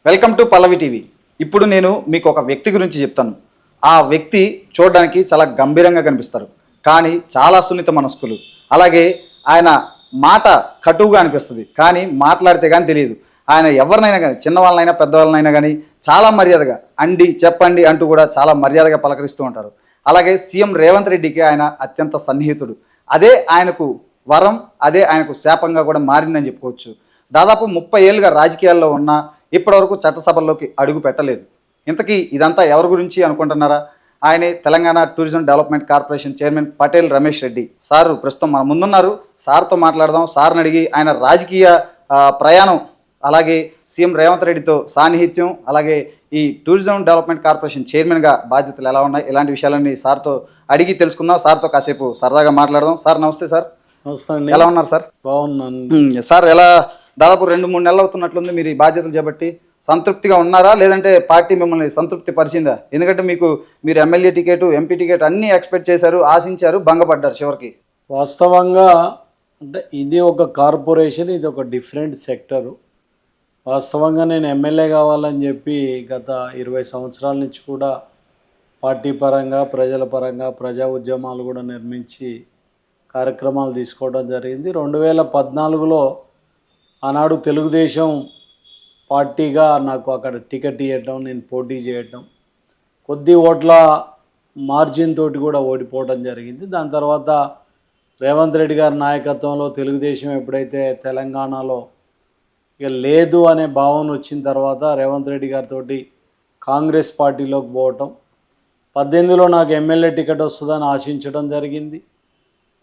Welcome to Pallavi TV. ఇప్పుడు నేను మీకు ఒక వ్యక్తి గురించి చెప్తాను. ఆ వ్యక్తి చూడడానికి చాలా గంభీరంగా కనిపిస్తారు, కానీ చాలా సున్నిత మనస్కులు. అలాగే ఆయన మాట కటువుగా అనిపిస్తుంది, కానీ మాట్లాడితే కానీ తెలియదు. ఆయన ఎవరినైనా కానీ, చిన్నవాళ్ళనైనా పెద్దవాళ్ళనైనా కానీ చాలా మర్యాదగా అండి చెప్పండి అంటూ కూడా చాలా మర్యాదగా పలకరిస్తూ ఉంటారు. అలాగే సీఎం రేవంత్ రెడ్డికి ఆయన అత్యంత సన్నిహితుడు. అదే ఆయనకు వరం, అదే ఆయనకు శాపంగా కూడా మారిందని చెప్పుకోవచ్చు. దాదాపు 30 ఏళ్ళుగా రాజకీయాల్లో ఉన్న ఇప్పటివరకు చట్టసభల్లోకి అడుగు పెట్టలేదు. ఇంతకీ ఇదంతా ఎవరి గురించి అనుకుంటున్నారా? ఆయనే Telangana tourism development corporation chairman Patel Ramesh Reddy sir ప్రస్తుతం మన ముందున్నారు. సార్తో మాట్లాడదాం. సార్ని అడిగి ఆయన రాజకీయ ప్రయాణం, అలాగే సీఎం రేవంత్ రెడ్డితో సాన్నిహిత్యం, అలాగే ఈ టూరిజం డెవలప్మెంట్ కార్పొరేషన్ చైర్మన్గా బాధ్యతలు ఎలా ఉన్నాయి, ఇలాంటి విషయాలన్నీ సార్తో అడిగి తెలుసుకుందాం. సార్తో కాసేపు సరదాగా మాట్లాడదాం. సార్ నమస్తే. సార్ నమస్తే అండి. ఎలా ఉన్నారు సార్? బాగున్నాను సార్. ఎలా దాదాపు 2-3 నెలలు అవుతున్నట్లుంది మీరు ఈ బాధ్యతలు చేపట్టి. సంతృప్తిగా ఉన్నారా, లేదంటే పార్టీ మిమ్మల్ని సంతృప్తి పరిచిందా? ఎందుకంటే మీరు ఎమ్మెల్యే టికెట్, ఎంపీ టికెట్ అన్నీ ఎక్స్పెక్ట్ చేశారు, ఆశించారు, భంగపడ్డారు చివరికి. వాస్తవంగా అంటే ఇది ఒక కార్పొరేషన్, ఇది ఒక డిఫరెంట్ సెక్టరు. వాస్తవంగా నేను ఎమ్మెల్యే కావాలని చెప్పి గత 20 సంవత్సరాల నుంచి కూడా పార్టీ పరంగా, ప్రజల పరంగా, ప్రజా ఉద్యమాలు కూడా నిర్మించి కార్యక్రమాలు తీసుకోవడం జరిగింది. 2014లో ఆనాడు తెలుగుదేశం పార్టీగా నాకు అక్కడ టికెట్ ఇవ్వటం, నేను పోటీ చేయటం, కొద్ది ఓట్ల మార్జిన్ తోటి కూడా ఓడిపోవడం జరిగింది. దాని తర్వాత రేవంత్ రెడ్డి గారి నాయకత్వంలో తెలుగుదేశం ఎప్పుడైతే తెలంగాణలో ఇక లేదు అనే భావన వచ్చిన తర్వాత రేవంత్ రెడ్డి గారితో కాంగ్రెస్ పార్టీలోకి పోవటం, 18లో నాకు ఎమ్మెల్యే టికెట్ వస్తుందని ఆశించడం జరిగింది.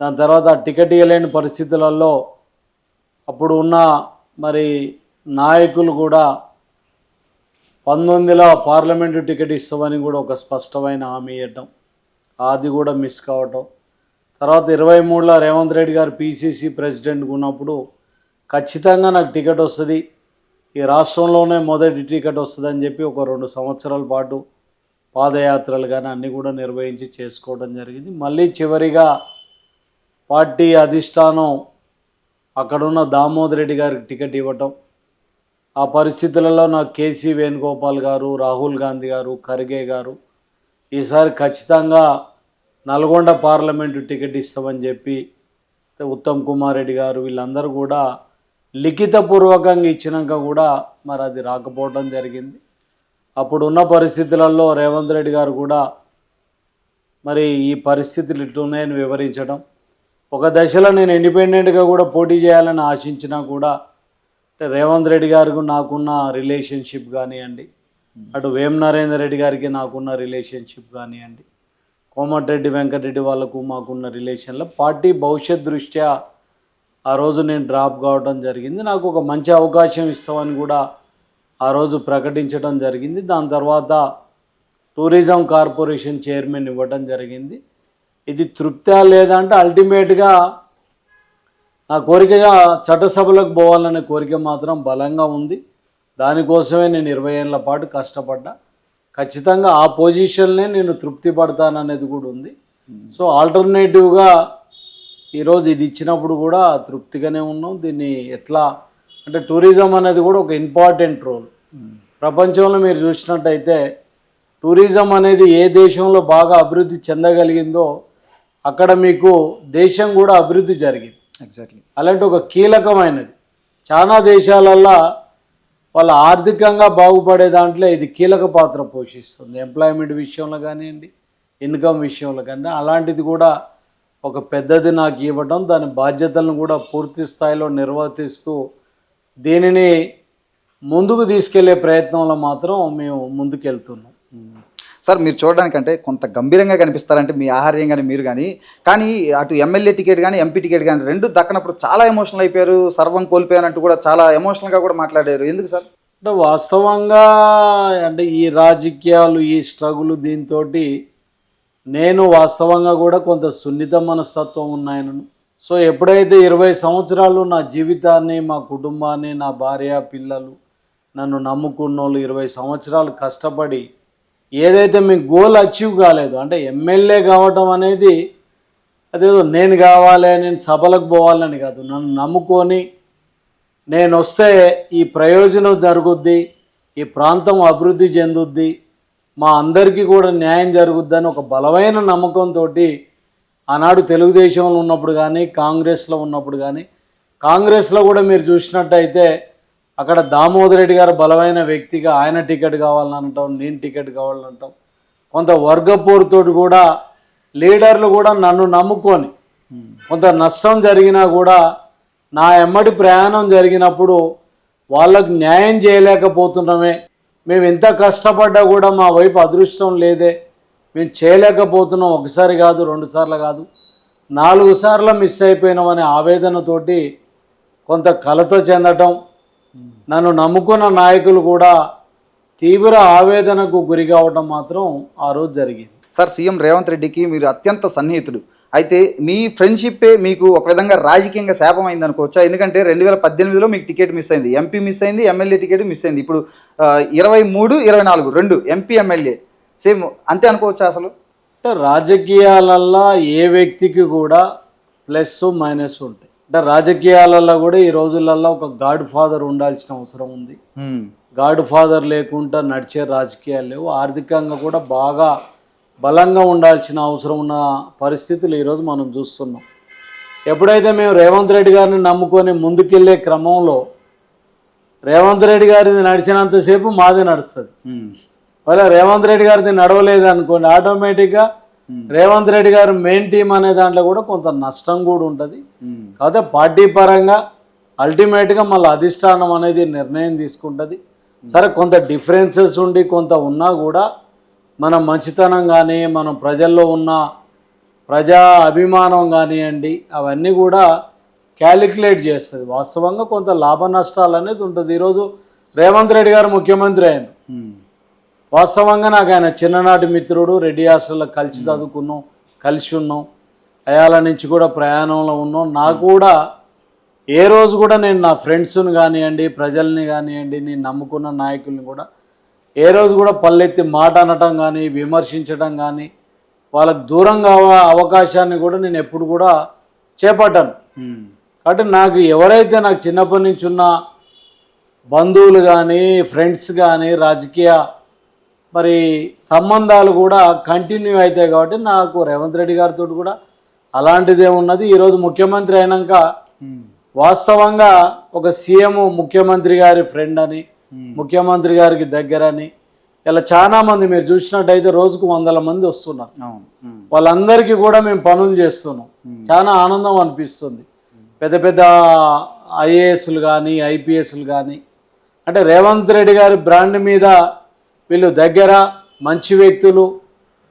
దాని తర్వాత ఆ టికెట్ ఇవ్వలేని పరిస్థితులలో అప్పుడు ఉన్న మరి నాయకులు కూడా 19లో పార్లమెంటు టికెట్ ఇస్తామని కూడా ఒక స్పష్టమైన హామీ ఇవ్వటం, అది కూడా మిస్ కావటం. తర్వాత 23లో రేవంత్ రెడ్డి గారు పిసిసి ప్రెసిడెంట్గా ఉన్నప్పుడు ఖచ్చితంగా నాకు టికెట్ వస్తుంది, ఈ రాష్ట్రంలోనే మొదటి టికెట్ వస్తుందని చెప్పి ఒక 2 సంవత్సరాల పాటు పాదయాత్రలు కానీ అన్నీ కూడా నిర్వహించి చేసుకోవడం జరిగింది. మళ్ళీ చివరిగా పార్టీ అధిష్టానం అక్కడున్న దామోదర్ రెడ్డి గారికి టికెట్ ఇవ్వటం, ఆ పరిస్థితులలో నాకు కేసీ వేణుగోపాల్ గారు, రాహుల్ గాంధీ గారు, ఖర్గే గారు ఈసారి ఖచ్చితంగా నల్గొండ పార్లమెంటు టికెట్ ఇస్తామని చెప్పి ఉత్తమ్ కుమార్ రెడ్డి గారు వీళ్ళందరూ కూడా లిఖితపూర్వకంగా ఇచ్చినాక కూడా మరి అది రాకపోవడం జరిగింది. అప్పుడున్న పరిస్థితులలో రేవంత్ రెడ్డి గారు కూడా మరి ఈ పరిస్థితులు ఇట్లున్నాయని వివరించడం, ఒక దశలో నేను ఇండిపెండెంట్గా కూడా పోటీ చేయాలని ఆశించినా కూడా రేవంత్ రెడ్డి గారికి నాకున్న రిలేషన్షిప్ కానివ్వండి, అటు వేం నరేందర్ రెడ్డి గారికి నాకున్న రిలేషన్షిప్ కానివ్వండి, కోమటిరెడ్డి వెంకటరెడ్డి వాళ్ళకు మాకున్న రిలేషన్లో పార్టీ భవిష్యత్ దృష్ట్యా ఆ రోజు నేను డ్రాప్ కావడం జరిగింది. నాకు ఒక మంచి అవకాశం ఇస్తామని కూడా ఆ రోజు ప్రకటించడం జరిగింది. దాని తర్వాత టూరిజం కార్పొరేషన్ చైర్మన్ ఇవ్వడం జరిగింది. ఇది తృప్తా లేదంటే అల్టిమేట్గా నా కోరికగా చట్టసభలకు పోవాలనే కోరిక మాత్రం బలంగా ఉంది. దానికోసమే నేను 20 ఏళ్ళ పాటు కష్టపడ్డా. ఖచ్చితంగా ఆ పొజిషన్నే నేను తృప్తి పడతాననేది కూడా ఉంది. సో ఆల్టర్నేటివ్గా ఈరోజు ఇది ఇచ్చినప్పుడు కూడా తృప్తిగానే ఉన్నాం. దీన్ని ఎట్లా అంటే టూరిజం అనేది కూడా ఒక ఇంపార్టెంట్ రోల్. ప్రపంచంలో మీరు చూసినట్టయితే టూరిజం అనేది ఏ దేశంలో బాగా అభివృద్ధి చెందగలిగిందో అక్కడ మీకు దేశం కూడా అభివృద్ధి జరిగింది. ఎగ్జాక్ట్లీ. అలాంటి ఒక కీలకమైనది. చాలా దేశాలల్లో వాళ్ళ ఆర్థికంగా బాగుపడే దాంట్లో ఇది కీలక పాత్ర పోషిస్తుంది. ఎంప్లాయ్మెంట్ విషయంలో కానివ్వండి, ఇన్కమ్ విషయంలో కానీ. అలాంటిది కూడా ఒక పెద్దది నాకు ఇవ్వడం, దాని బాధ్యతలను కూడా పూర్తి స్థాయిలో నిర్వర్తిస్తూ దీనిని ముందుకు తీసుకెళ్లే ప్రయత్నంలో మాత్రం మేము ముందుకెళ్తున్నాం. సార్, మీరు చూడడానికంటే కొంత గంభీరంగా కనిపిస్తారంటే మీ ఆహార్యం కానీ మీరు కానీ అటు ఎమ్మెల్యే టికెట్ కానీ ఎంపీ టికెట్ కానీ 2 దక్కనప్పుడు చాలా ఎమోషనల్ అయిపోయారు, సర్వం కోల్పోయారంటూ కూడా చాలా ఎమోషనల్గా కూడా మాట్లాడారు. ఎందుకు సార్? అంటే వాస్తవంగా అంటే ఈ రాజకీయాలు, ఈ స్ట్రగుల్ దీంతో నేను వాస్తవంగా కూడా కొంత సున్నిత మనస్తత్వం ఉన్నాయను. సో ఎప్పుడైతే 20 సంవత్సరాలు నా జీవితాన్ని, మా కుటుంబాన్ని, నా భార్య పిల్లలు, నన్ను నమ్ముకున్నోళ్ళు 20 సంవత్సరాలు కష్టపడి ఏదైతే మీ గోల్ అచీవ్ కాలేదు, అంటే ఎమ్మెల్యే కావటం అనేది అదేదో నేను కావాలి, నేను సభలకు పోవాలని కాదు, నన్ను నమ్ముకొని నేను వస్తే ఈ ప్రయోజనం జరుగుద్ది, ఈ ప్రాంతం అభివృద్ధి చెందుద్ది, మా అందరికీ కూడా న్యాయం జరుగుద్దని ఒక బలమైన నమ్మకంతో ఆనాడు తెలుగుదేశంలో ఉన్నప్పుడు కానీ కాంగ్రెస్లో ఉన్నప్పుడు కానీ, కాంగ్రెస్లో కూడా మీరు చూసినట్టయితే అక్కడ దామోదర్ రెడ్డి గారు బలమైన వ్యక్తిగా ఆయన టికెట్ కావాలని అంటాం, నేను టికెట్ కావాలంటాం. కొంత వర్గపోరుతో కూడా లీడర్లు కూడా నన్ను నమ్ముకొని కొంత నష్టం జరిగినా కూడా నా ఎమ్మడి ప్రయాణం జరిగినప్పుడు వాళ్ళకు న్యాయం చేయలేకపోతున్నామే, మేము ఎంత కష్టపడ్డా కూడా మా వైపు అదృష్టం లేదే, మేము చేయలేకపోతున్నాం, ఒకసారి కాదు 2 సార్లు కాదు 4 సార్లు మిస్ అయిపోయినామనే ఆవేదనతోటి కొంత కలత చెందటం, నన్ను నమ్ముకున్న నాయకులు కూడా తీవ్ర ఆవేదనకు గురి కావటం మాత్రం ఆ రోజు జరిగింది. సార్, సీఎం రేవంత్ రెడ్డికి మీరు అత్యంత సన్నిహితుడు. అయితే మీ ఫ్రెండ్షిప్పే మీకు ఒక విధంగా రాజకీయంగా శాపమైంది అనుకోవచ్చా? ఎందుకంటే 2018లో మీకు టికెట్ మిస్ అయింది, ఎంపీ మిస్ అయింది, ఎమ్మెల్యే టికెట్ మిస్ అయింది. ఇప్పుడు 23, 24 2 ఎంపీ ఎమ్మెల్యే సేమ్ అంతే అనుకోవచ్చా అసలు? అంటే రాజకీయాలల్లో ఏ వ్యక్తికి కూడా ప్లస్ మైనస్ ఉంటాయి. అంటే రాజకీయాలలో కూడా ఈ రోజులలో ఒక గాడ్ ఫాదర్ ఉండాల్సిన అవసరం ఉంది. గాడ్ ఫాదర్ లేకుండా నడిచే రాజకీయాలు లేవు. ఆర్థికంగా కూడా బాగా బలంగా ఉండాల్సిన అవసరం ఉన్న పరిస్థితులు ఈరోజు మనం చూస్తున్నాం. ఎప్పుడైతే మేము రేవంత్ రెడ్డి గారిని నమ్ముకొని ముందుకెళ్ళే క్రమంలో రేవంత్ రెడ్డి గారిది నడిచినంతసేపు మాది నడుస్తుంది. వాళ్ళ రేవంత్ రెడ్డి గారిది నడవలేదు అనుకోండి, ఆటోమేటిక్గా రేవంత్ రెడ్డి గారు మెయిన్ టీం అనే దాంట్లో కూడా కొంత నష్టం కూడా ఉంటుంది. కాకపోతే పార్టీ పరంగా అల్టిమేట్గా మళ్ళీ అధిష్టానం అనేది నిర్ణయం తీసుకుంటుంది. సరే, కొంత డిఫరెన్సెస్ ఉండి కొంత ఉన్నా కూడా మన మంచితనం కానీ మనం ప్రజల్లో ఉన్న ప్రజా అభిమానం కానివ్వండి, అవన్నీ కూడా క్యాలిక్యులేట్ చేస్తుంది. వాస్తవంగా కొంత లాభ నష్టాలు అనేది ఉంటుంది. ఈరోజు రేవంత్ రెడ్డి గారు ముఖ్యమంత్రి అయిన వాస్తవంగా నాకు ఆయన చిన్ననాటి మిత్రుడు, రెడ్డి హాస్టల్లో కలిసి చదువుకున్నాం, కలిసి ఉన్నాం, అయాల నుంచి కూడా ప్రయాణంలో ఉన్నాం. నాకు కూడా ఏ రోజు కూడా నేను నా ఫ్రెండ్స్ని కానివ్వండి, ప్రజల్ని కానివ్వండి, నేను నమ్ముకున్న నాయకుల్ని కూడా ఏ రోజు కూడా పల్లెత్తి మాట అనటం కానీ, విమర్శించడం కానీ, వాళ్ళకు దూరంగా అవకాశాన్ని కూడా నేను ఎప్పుడు కూడా చేపట్టాను. కాబట్టి నాకు ఎవరైతే నాకు చిన్నప్పటి నుంచి ఉన్న బంధువులు కానీ, ఫ్రెండ్స్ కానీ, రాజకీయ మరి సంబంధాలు కూడా కంటిన్యూ అవుతాయి. కాబట్టి నాకు రేవంత్ రెడ్డి గారితో కూడా అలాంటిదే ఉన్నది. ఈరోజు ముఖ్యమంత్రి అయినాక వాస్తవంగా ఒక సీఎం ముఖ్యమంత్రి గారి ఫ్రెండ్ అని, ముఖ్యమంత్రి గారికి దగ్గరని, ఇలా చాలామంది మీరు చూసినట్టయితే రోజుకు 100 మంది వస్తున్నారు. వాళ్ళందరికీ కూడా మేము పనులు చేస్తున్నాం. చాలా ఆనందం అనిపిస్తుంది. పెద్ద పెద్ద ఐఏఎస్లు కానీ, ఐపీఎస్లు కానీ, అంటే రేవంత్ రెడ్డి గారి బ్రాండ్ మీద వీళ్ళు దగ్గర, మంచి వ్యక్తులు,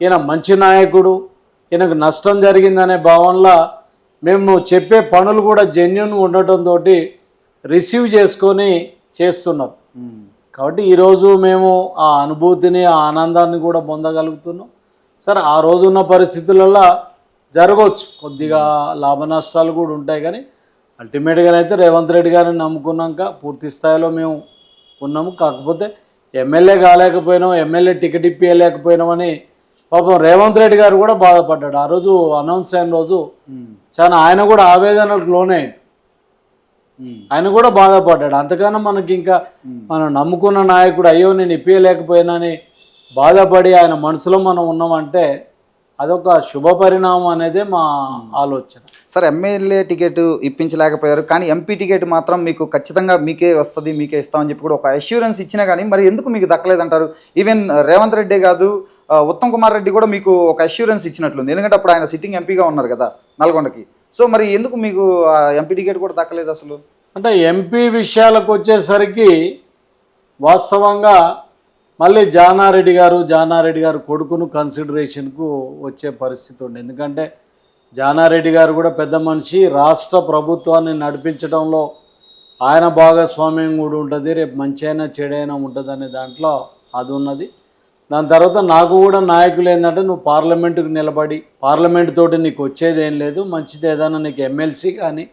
ఈయన మంచి నాయకుడు, ఈయనకు నష్టం జరిగిందనే భావనలో మేము చెప్పే పనులు కూడా జెన్యూన్ ఉండటంతో రిసీవ్ చేసుకొని చేస్తున్నారు. కాబట్టి ఈరోజు మేము ఆ అనుభూతిని, ఆ ఆనందాన్ని కూడా పొందగలుగుతున్నాం. సరే, ఆ రోజున్న పరిస్థితులలో జరగవచ్చు, కొద్దిగా లాభ నష్టాలు కూడా ఉంటాయి. కానీ అల్టిమేట్గానైతే రేవంత్ రెడ్డి గారిని నమ్ముకున్నాక పూర్తి స్థాయిలో మేము ఉన్నాము. కాకపోతే ఎమ్మెల్యే కాలేకపోయినాం, ఎమ్మెల్యే టికెట్ ఇప్పించలేకపోయినామని పాపం రేవంత్ రెడ్డి గారు కూడా బాధపడ్డాడు. ఆ రోజు అనౌన్స్ అయిన రోజు చాలా ఆయన కూడా ఆవేదనకు లోనయ్యాడు. ఆయన కూడా బాధపడ్డాడు. అంతకన్నా మనకి ఇంకా మనం నమ్ముకున్న నాయకుడు అయ్యో నేను ఇప్పించలేకపోయినాని బాధపడి ఆయన మనసులో మనం ఉన్నామంటే అదొక శుభ పరిణామం అనేదే మా ఆలోచన. సార్, ఎమ్మెల్యే టికెట్ ఇప్పించలేకపోయారు, కానీ ఎంపీ టికెట్ మాత్రం మీకు ఖచ్చితంగా మీకే వస్తుంది, మీకే ఇస్తామని చెప్పి కూడా ఒక అష్యూరెన్స్ ఇచ్చినా కానీ మరి ఎందుకు మీకు దక్కలేదంటారు? ఈవెన్ రేవంత్ రెడ్డి కాదు, ఉత్తమ్ కుమార్ రెడ్డి కూడా మీకు ఒక అష్యూరెన్స్ ఇచ్చినట్లుంది. ఎందుకంటే అప్పుడు ఆయన సిట్టింగ్ ఎంపీగా ఉన్నారు కదా నల్గొండకి. సో మరి ఎందుకు మీకు ఎంపీ టికెట్ కూడా దక్కలేదు అసలు? అంటే ఎంపీ విషయాలకు వచ్చేసరికి వాస్తవంగా మళ్ళీ జానారెడ్డి గారు కొడుకును కన్సిడరేషన్కు వచ్చే పరిస్థితి ఉంది. ఎందుకంటే జానారెడ్డి గారు కూడా పెద్ద మనిషి, రాష్ట్ర ప్రభుత్వాన్ని నడిపించడంలో ఆయన భాగస్వామ్యం కూడా ఉంటుంది, రేపు మంచి అయినా చెడైనా ఉంటుంది అనే దాంట్లో అది ఉన్నది. దాని తర్వాత నాకు కూడా నాయకులు ఏంటంటే నువ్వు పార్లమెంటుకు నిలబడి పార్లమెంట్ తోటి నీకు వచ్చేది ఏం లేదు, మంచిది ఏదైనా నీకు ఎమ్మెల్సీ కానీ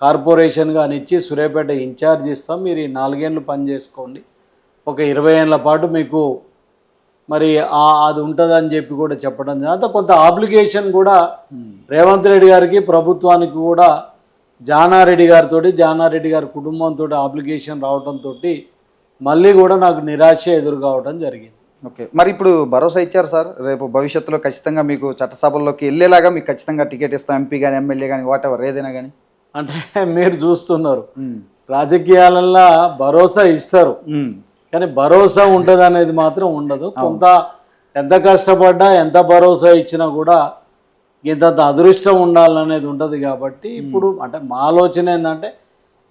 కార్పొరేషన్ కానీ ఇచ్చి సూర్యాపేట ఇన్ఛార్జ్ ఇస్తాం, మీరు ఈ 4 ఏళ్ళు పని చేసుకోండి, ఒక 20 ఏళ్ళ పాటు మీకు మరి అది ఉంటుందని చెప్పి కూడా చెప్పడం. తర్వాత కొంత ఆబ్లిగేషన్ కూడా రేవంత్ రెడ్డి గారికి, ప్రభుత్వానికి కూడా జానారెడ్డి గారి కుటుంబంతో ఆబ్లిగేషన్ రావడంతో మళ్ళీ కూడా నాకు నిరాశ ఎదురు కావడం జరిగింది. ఓకే, మరి ఇప్పుడు భరోసా ఇచ్చారు సార్, రేపు భవిష్యత్తులో ఖచ్చితంగా మీకు చట్టసభల్లోకి వెళ్ళేలాగా మీకు ఖచ్చితంగా టికెట్ ఇస్తాం, ఎంపీ కానీ ఎమ్మెల్యే కానీ వాట్ ఎవర్ ఏదైనా కానీ? అంటే మీరు చూస్తున్నారు రాజకీయాలల్లో భరోసా ఇస్తారు కానీ భరోసా ఉంటుంది అనేది మాత్రం ఉండదు. కొంత ఎంత కష్టపడ్డా ఎంత భరోసా ఇచ్చినా కూడా ఇంత అదృష్టం ఉండాలనేది ఉంటుంది. కాబట్టి ఇప్పుడు అంటే మా ఆలోచన ఏంటంటే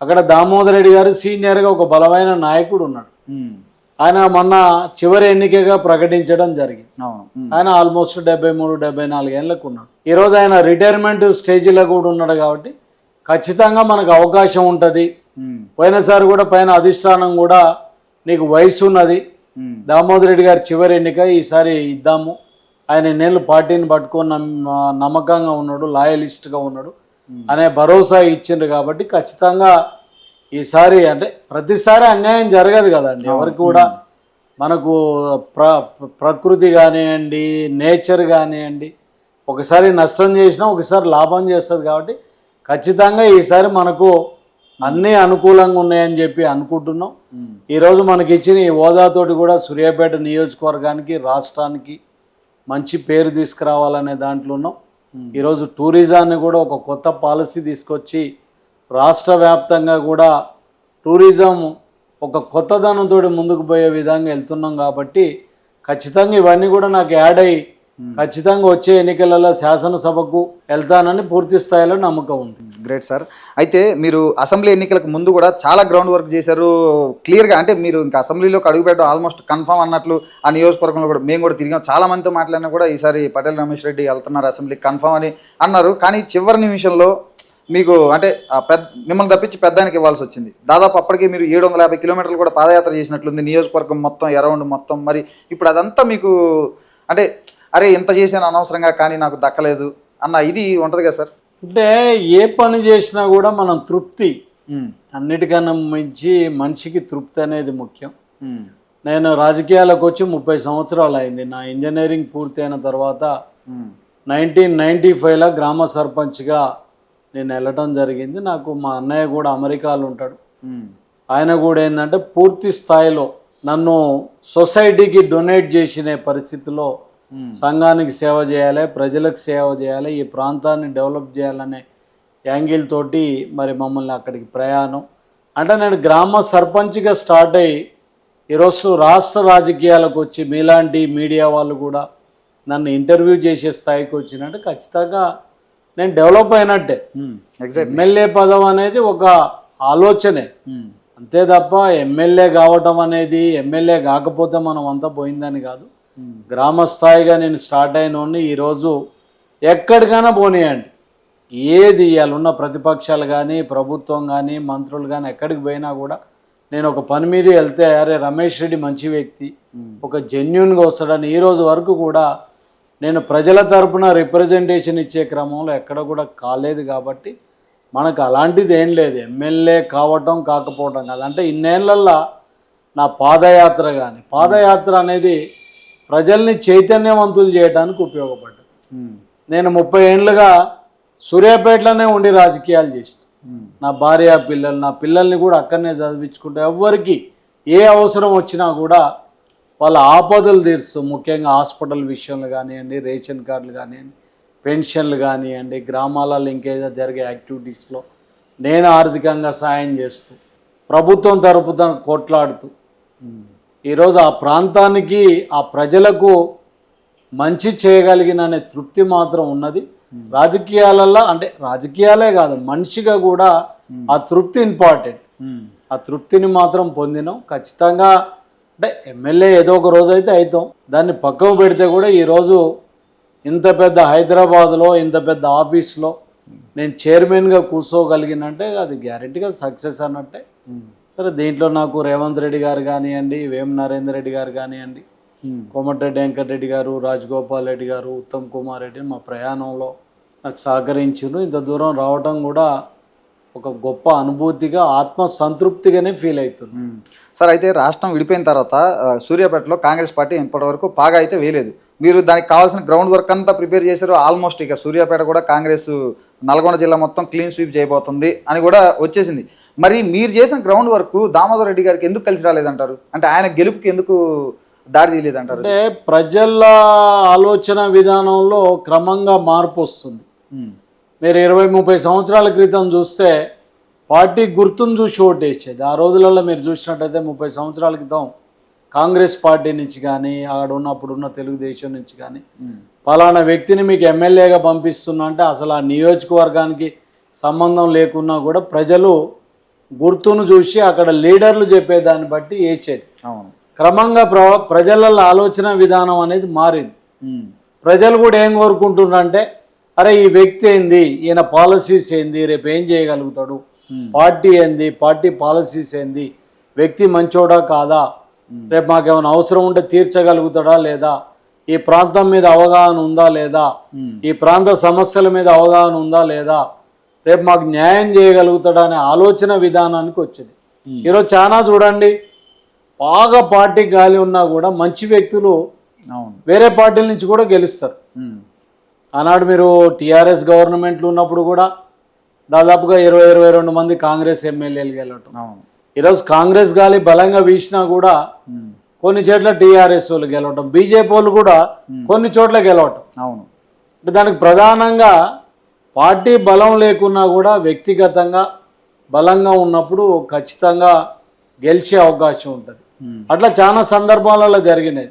అక్కడ దామోదర్ రెడ్డి గారు సీనియర్గా ఒక బలమైన నాయకుడు ఉన్నాడు. ఆయన మొన్న చివరి ఎన్నికగా ప్రకటించడం జరిగింది. ఆయన ఆల్మోస్ట్ 73-74 ఏళ్ళకు ఉన్నాడు. ఈరోజు ఆయన రిటైర్మెంట్ స్టేజ్లో కూడా ఉన్నాడు. కాబట్టి ఖచ్చితంగా మనకు అవకాశం ఉంటుంది. పోయినసారి కూడా పైన అధిష్టానం కూడా నీకు వయసు ఉన్నది, దామోదర్ రెడ్డి గారి చివరి ఎన్నిక, ఈసారి ఇద్దాము, ఆయన నేళ్ళు పార్టీని పట్టుకొని నమ్మకంగా ఉన్నాడు, లాయలిస్ట్గా ఉన్నాడు అనే భరోసా ఇచ్చిండ్రు. కాబట్టి ఖచ్చితంగా ఈసారి అంటే ప్రతిసారి అన్యాయం జరగదు కదండి ఎవరికి కూడా. మనకు ప్రకృతి కానివ్వండి, నేచర్ కానివ్వండి, ఒకసారి నష్టం చేసినా ఒకసారి లాభం చేస్తుంది. కాబట్టి ఖచ్చితంగా ఈసారి మనకు అన్నీ అనుకూలంగా ఉన్నాయని చెప్పి అనుకుంటున్నాం. ఈరోజు మనకి ఇచ్చిన ఈ హోదాతోటి కూడా సూర్యాపేట నియోజకవర్గానికి, రాష్ట్రానికి మంచి పేరు తీసుకురావాలనే దాంట్లో ఉన్నాం. ఈరోజు టూరిజాన్ని కూడా ఒక కొత్త పాలసీ తీసుకొచ్చి రాష్ట్ర వ్యాప్తంగా కూడా టూరిజం ఒక కొత్తదనంతో ముందుకు పోయే విధంగా వెళ్తున్నాం. కాబట్టి ఖచ్చితంగా ఇవన్నీ కూడా నాకు యాడ్ అయ్యి ఖచ్చితంగా వచ్చే ఎన్నికలలో శాసనసభకు వెళ్తానని పూర్తి స్థాయిలో నమ్మకం ఉంది. Great sir. అయితే మీరు అసెంబ్లీ ఎన్నికలకు ముందు కూడా చాలా గ్రౌండ్ వర్క్ చేశారు క్లియర్గా. అంటే మీరు ఇంకా అసెంబ్లీలోకి అడుగుపెట్టడం ఆల్మోస్ట్ కన్ఫర్మ్ అన్నట్లు ఆ నియోజకవర్గంలో కూడా మేము కూడా తిరిగాం, చాలా మందితో మాట్లాడినా కూడా ఈసారి పటేల్ రమేష్ రెడ్డి వెళ్తున్నారు అసెంబ్లీకి కన్ఫర్మ్ అని అన్నారు. కానీ చివరి నిమిషంలో మీకు అంటే మిమ్మల్ని తప్పించి పెద్దానికి ఇవ్వాల్సి వచ్చింది. దాదాపు అప్పటికే మీరు 750 కిలోమీటర్లు కూడా పాదయాత్ర చేసినట్లుంది నియోజకవర్గం మొత్తం, అరౌండ్ మొత్తం. మరి ఇప్పుడు అదంతా మీకు అంటే అరే ఇంత చేసాను అనవసరంగా కానీ నాకు దక్కలేదు అన్న ఇది ఉంటుంది కదా సార్? అంటే ఏ పని చేసినా కూడా మనం తృప్తి, అన్నిటికన్నా మించి మనిషికి తృప్తి అనేది ముఖ్యం. నేను రాజకీయాలకు వచ్చి 30 సంవత్సరాలు అయింది. నా ఇంజనీరింగ్ పూర్తి అయిన తర్వాత 1995లో గ్రామ సర్పంచ్గా నేను వెళ్ళటం జరిగింది. నాకు మా అన్నయ్య కూడా అమెరికాలో ఉంటాడు. ఆయన కూడా ఏంటంటే పూర్తి స్థాయిలో నన్ను సొసైటీకి డొనేట్ చేసిన పరిస్థితిలో సంఘానికి సేవ చేయాలి, ప్రజలకు సేవ చేయాలి, ఈ ప్రాంతాన్ని డెవలప్ చేయాలనే యాంగిల్ తోటి మరి మమ్మల్ని అక్కడికి ప్రయాణం. అంటే నేను గ్రామ సర్పంచ్గా స్టార్ట్ అయ్యి ఈరోజు రాష్ట్ర రాజకీయాలకు వచ్చి మీలాంటి మీడియా వాళ్ళు కూడా నన్ను ఇంటర్వ్యూ చేసే స్థాయికి వచ్చినట్టు ఖచ్చితంగా నేను డెవలప్ అయినట్టే. ఎమ్మెల్యే పదం అనేది ఒక ఆలోచనే అంతే తప్ప ఎమ్మెల్యే కావటం అనేది, ఎమ్మెల్యే కాకపోతే మనం అంతా పోయిందని కాదు. గ్రామ స్థాయిగా నేను స్టార్ట్ అయినోడిని ఈరోజు ఎక్కడికైనా పోనీయండి, ఏది ఇవాళ ప్రతిపక్షాలు కానీ ప్రభుత్వం కానీ మంత్రులు కానీ ఎక్కడికి పోయినా కూడా నేను ఒక పని మీద వెళ్తే అరే రమేష్ రెడ్డి మంచి వ్యక్తి, ఒక జెన్యున్గా వస్తాడని ఈరోజు వరకు కూడా నేను ప్రజల తరపున రిప్రజెంటేషన్ ఇచ్చే క్రమంలో ఎక్కడ కూడా కాలేదు. కాబట్టి మనకు అలాంటిది ఏం లేదు, ఎమ్మెల్యే కావటం కాకపోవటం కాదు. అంటే ఇన్నేళ్లల్లో నా పాదయాత్ర అనేది ప్రజల్ని చైతన్యవంతులు చేయడానికి ఉపయోగపడ్డది. నేను 30 ఏళ్ళుగా సూర్యాపేటలోనే ఉండి రాజకీయాలు చేసిన. నా భార్య పిల్లలు, నా పిల్లల్ని కూడా అక్కడనే చదివించుకుంటే ఎవరికి ఏ అవసరం వచ్చినా కూడా వాళ్ళ ఆపదలు తీరుస్తూ, ముఖ్యంగా హాస్పిటల్ విషయంలో కానివ్వండి, రేషన్ కార్డులు కానివ్వండి, పెన్షన్లు కానివ్వండి, గ్రామాలలో ఇంకేదో జరిగే యాక్టివిటీస్లో నేను ఆర్థికంగా సాయం చేస్తూ ప్రభుత్వం తరపున కొట్లాడుతూ ఈరోజు ఆ ప్రాంతానికి ఆ ప్రజలకు మంచి చేయగలిగిన అనే తృప్తి మాత్రం ఉన్నది. రాజకీయాలలో అంటే రాజకీయాలే కాదు మనిషిగా కూడా ఆ తృప్తి ఇంపార్టెంట్. ఆ తృప్తిని మాత్రం పొందినాం. ఖచ్చితంగా అంటే ఎమ్మెల్యే ఏదో ఒక రోజు అయితే అవుతాం, దాన్ని పక్కకు పెడితే కూడా ఈరోజు ఇంత పెద్ద హైదరాబాద్లో ఇంత పెద్ద ఆఫీస్లో నేను చైర్మన్గా కూర్చోగలిగినంటే అది గ్యారెంటీగా సక్సెస్ అన్నట్టే. సరే దీంట్లో నాకు రేవంత్ రెడ్డి గారు కానివ్వండి, వేం నరేందర్ రెడ్డి గారు కానివ్వండి, కోమటిరెడ్డి వెంకటరెడ్డి గారు, రాజగోపాల్ రెడ్డి గారు, ఉత్తమ్ కుమార్ రెడ్డి మా ప్రయాణంలో నాకు సహకరించారు. ఇంత దూరం రావటం కూడా ఒక గొప్ప అనుభూతిగా, ఆత్మ సంతృప్తిగానే ఫీల్ అవుతుంది. సార్ అయితే రాష్ట్రం విడిపోయిన తర్వాత సూర్యాపేటలో కాంగ్రెస్ పార్టీ ఇప్పటివరకు పాగా అయితే వేయలేదు. మీరు దానికి కావాల్సిన గ్రౌండ్ వర్క్ అంతా ప్రిపేర్ చేశారు. ఆల్మోస్ట్ ఇక సూర్యాపేట కూడా కాంగ్రెస్ నల్గొండ జిల్లా మొత్తం క్లీన్ స్వీప్ చేయబోతుంది అని కూడా వచ్చేసింది. మరి మీరు చేసిన గ్రౌండ్ వర్క్ దామోదర్ రెడ్డి గారికి ఎందుకు కలిసి రాలేదంటారు? అంటే ఆయన గెలుపుకి ఎందుకు దారి తీయలేదంటారు? అంటే ప్రజల ఆలోచన విధానంలో క్రమంగా మార్పు వస్తుంది. మీరు 20-30 సంవత్సరాల క్రితం చూస్తే పార్టీ గుర్తును చూసి ఓటేసేది. ఆ రోజులలో మీరు చూసినట్టయితే 30 సంవత్సరాల క్రితం కాంగ్రెస్ పార్టీ నుంచి కానీ అక్కడ ఉన్నప్పుడున్న తెలుగుదేశం నుంచి కానీ పలానా వ్యక్తిని మీకు ఎమ్మెల్యేగా పంపిస్తున్నా అంటే అసలు ఆ నియోజకవర్గానికి సంబంధం లేకున్నా కూడా ప్రజలు గుర్తును చూసి అక్కడ లీడర్లు చెప్పేదాన్ని బట్టి వేసేది. అవును. క్రమంగా ప్రజల ఆలోచన విధానం అనేది మారింది. ప్రజలు కూడా ఏం కోరుకుంటున్నారంటే అరే ఈ వ్యక్తి ఏంది, ఈయన పాలసీస్ ఏంది, రేపు ఏం చేయగలుగుతాడు, పార్టీ ఏంది, పార్టీ పాలసీస్ ఏంది, వ్యక్తి మంచోడా కాదా, రేపు మాకేమైనా అవసరం ఉంటే తీర్చగలుగుతాడా లేదా, ఈ ప్రాంతం మీద అవగాహన ఉందా లేదా, ఈ ప్రాంత సమస్యల మీద అవగాహన ఉందా లేదా, రేపు మాకు న్యాయం చేయగలుగుతాడా అనే ఆలోచన విధానానికి వచ్చింది. ఈరోజు చాలా చూడండి, బాగా పార్టీ గాలి ఉన్నా కూడా మంచి వ్యక్తులు వేరే పార్టీల నుంచి కూడా గెలుస్తారు. ఆనాడు మీరు టీఆర్ఎస్ గవర్నమెంట్లు ఉన్నప్పుడు కూడా దాదాపుగా 20-22 మంది కాంగ్రెస్ ఎమ్మెల్యేలు గెలవటం. ఈరోజు కాంగ్రెస్ గాలి బలంగా వీసినా కూడా కొన్ని చోట్ల టీఆర్ఎస్ వాళ్ళు గెలవటం, బీజేపీ వాళ్ళు కూడా కొన్ని చోట్ల గెలవటం. అవును. అంటే దానికి ప్రధానంగా పార్టీ బలం లేకున్నా కూడా వ్యక్తిగతంగా బలంగా ఉన్నప్పుడు ఖచ్చితంగా గెలిచే అవకాశం ఉంటుంది. అట్లా చాలా సందర్భాలలో జరిగినాయి.